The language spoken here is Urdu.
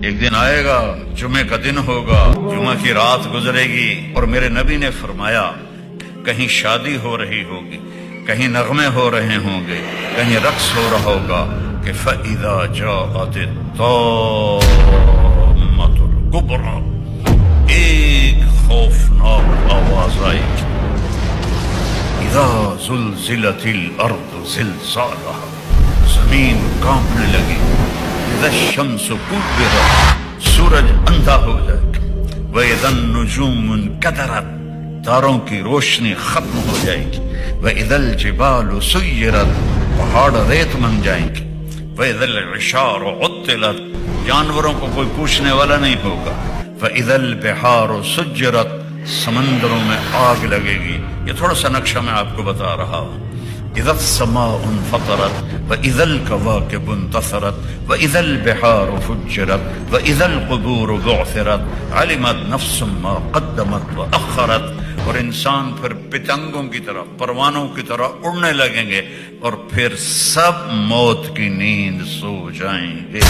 ایک دن آئے گا، جمعے کا دن ہوگا، جمعہ کی رات گزرے گی، اور میرے نبی نے فرمایا کہیں شادی ہو رہی ہوگی، کہیں نغمے ہو رہے ہوں گے، کہیں رقص ہو رہا ہوگا کہ فَإِذَا جَاءَتِ الطَّامَّةُ الْكُبْرىٰ، ایک خوفناک آواز آئے گی، اِذَا زُلْزِلَتِ الْأَرْضُ زِلْزَالَهَا، زمین کانپنے لگی، اِذَا الشَّمْسُ كُوِّرَتْ، سورج اندھا ہو جائے گا، وَإِذَا النُّجُومُ انْكَدَرَتْ، تاروں کی روشنی ختم ہو جائے گی، وَإِذَا الْجِبَالُ سُيِّرَتْ، پہاڑ ریت بن جائیں گے، وَإِذَا الْعِشَارُ عُطِّلَتْ، جانوروں کو کوئی پوچھنے والا نہیں ہوگا، وَإِذَا الْبِحَارُ سُجِّرَتْ، سمندروں میں آگ لگے گی۔ یہ تھوڑا سا نقشہ میں آپ کو بتا رہا ہوں۔ اذا السماء انفطرت واذا الكواكب انتثرت واذا البحار فجرت واذا القبور بعثرت علمت نفس ما قدمت واخرت، اور انسان پھر پتنگوں کی طرح، پروانوں کی طرح اڑنے لگیں گے، اور پھر سب موت کی نیند سو جائیں گے۔